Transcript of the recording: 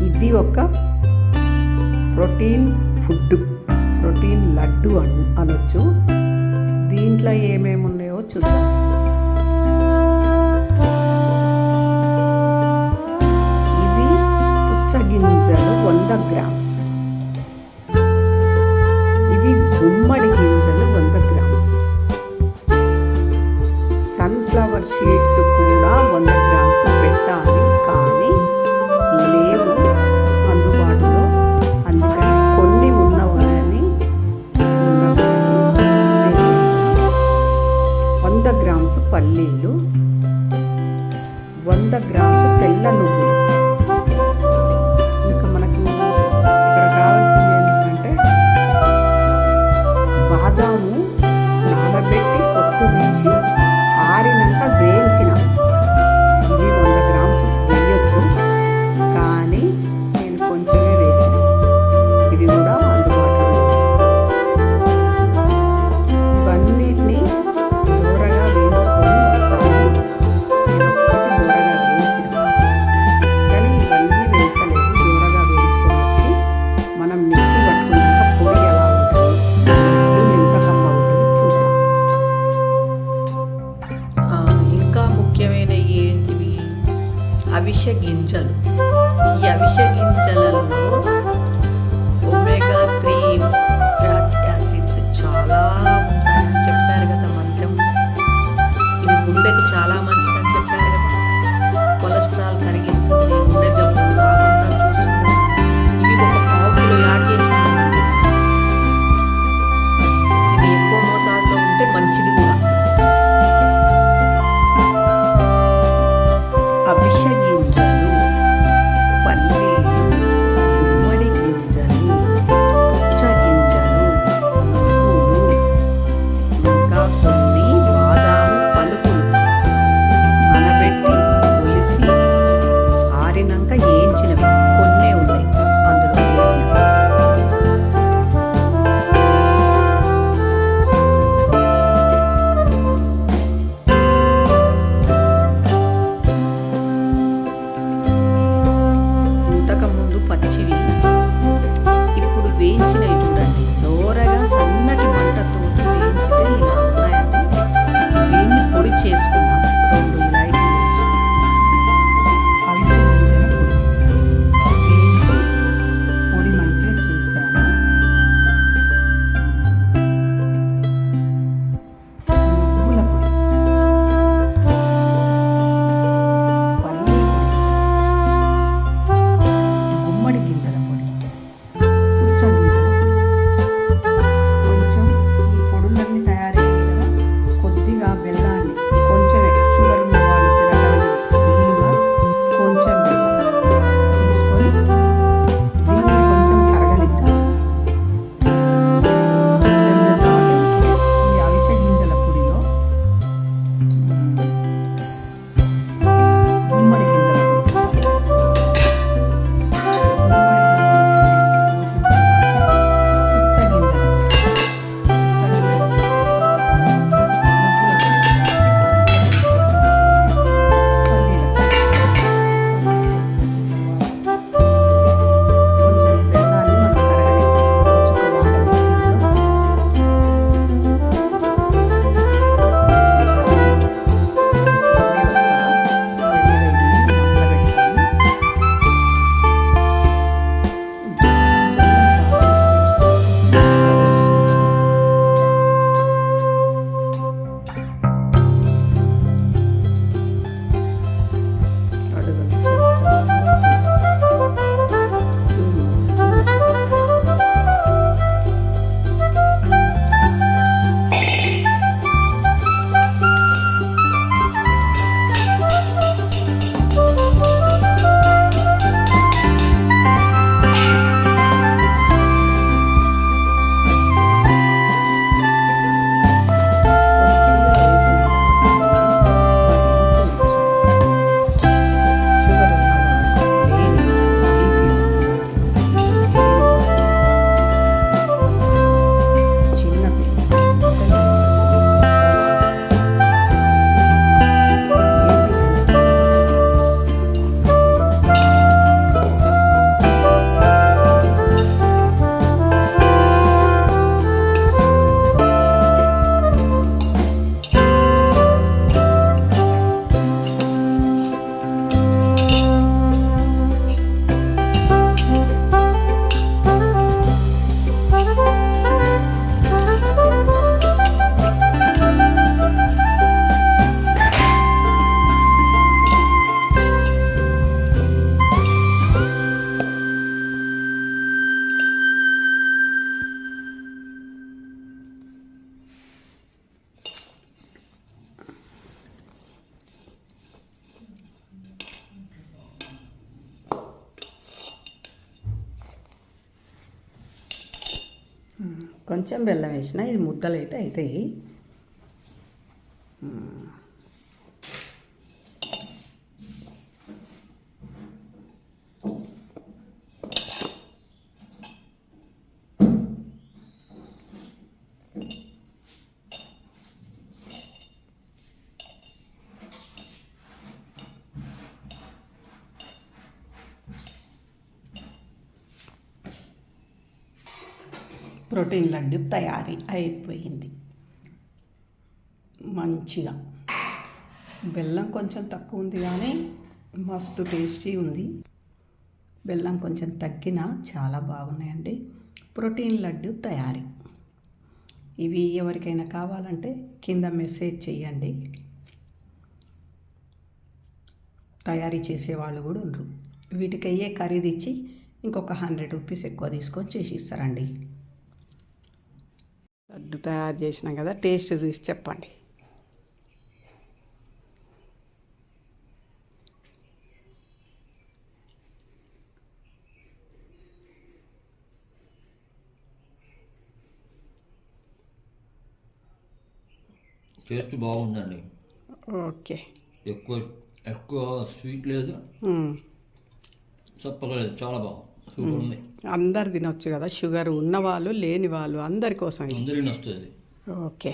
ఇది ఒక protein food, protein laddu అనొచ్చు. దీంట్లో ఏమేమి ఉన్నాయో చూద్దాం. ఇవి పుచ్చగింజలు 100 గ్రామ్స్. ఇవి గుమ్మడి గింజలు 100 గ్రామ్స్. సన్ఫ్లవర్ సీడ్స్ కూడా 100 గ్రామ్స్ పెట్టాలి, కానీ లేవు అందుబాటులో. అందుకని కొన్ని ఉన్నవారని 100 గ్రామ్స్ పల్లీలు, 100 గ్రామ్స్ తెల్ల నువ్వులు. ఇంకా మనకు ఇక్కడ కావాల్సింది ఏంటంటే బాదాము నానబెట్టి పొట్టు తీసి ఆరినాక వేయించిన. ఇవి 100 గ్రామ్స్ వేయొచ్చు, కానీ నేను కొంచెమే వేసాను. ఇవి కూడా అందుబాటులో. ఇవన్నిటిని దూరగా వేయించుకొని వస్తాను. నేను ఒక్కటి దూరగా వేయించిన, కానీ ఇవన్నీ వేయించలేదు. దూరగా వేయించుకొని వచ్చి మనం మిక్సీ పట్టుకున్నాక పొడి ఎలా ఉంటుంది, ఎంత కమ్మ ఉంటుంది చూద్దాం. ఇంకా ముఖ్యమైన ఏంటివి, అవిసె గింజలు. ఈ అవిసె గింజలలో ఒమేగా 3 ఫ్యాటీ యాసిడ్స్ చాలా ఉంటాయని చెప్పారు కదా మంత్రం. ఇవి గుండెకు చాలా మంచిదని చెప్పారు కదా. కొలెస్ట్రాల్ కరిగిస్తుంది, గుండె జబ్బులు రాకుండా చూస్తుంది. ఇవి ఒక పావు కిలో యాడ్ చేసుకుంటాం. ఇవి ఎక్కువ మోతాదులో ఉంటే మంచిది కూడా. అవిసె గింజలు, పల్లీలు, గుమ్మడి కొంచెం బెల్లం వేసిన ఇది ముద్దలు అయితే అవుతాయి. ప్రోటీన్ లడ్డు తయారీ అయిపోయింది. మంచిగా బెల్లం కొంచెం తక్కువ ఉంది కానీ మస్తు టేస్టీ ఉంది. బెల్లం కొంచెం తగ్గినా చాలా బాగున్నాయండి. ప్రోటీన్ లడ్డు తయారీ. ఇవి ఎవరికైనా కావాలంటే కింద మెసేజ్ చేయండి. తయారీ చేసేవాళ్ళు కూడా ఉండరు. వీటికి అయ్యే ఖరీదు ఇచ్చి ఇంకొక 100 రూపీస్ ఎక్కువ తీసుకొని చేసి ఇస్తారండి. లడ్డు తయారు చేసినాం కదా, టేస్ట్ చూసి చెప్పండి. టేస్ట్ బాగుందండి. ఓకే. ఎక్కువ స్వీట్ లేదు, చప్పగా లేదు, చాలా బాగుంది, సూపర్ ఉంది. అందరు తినొచ్చు కదా, షుగర్ ఉన్నవాళ్ళు లేని వాళ్ళు అందరి కోసం. అందరికీ నచ్చుతుంది. ఓకే.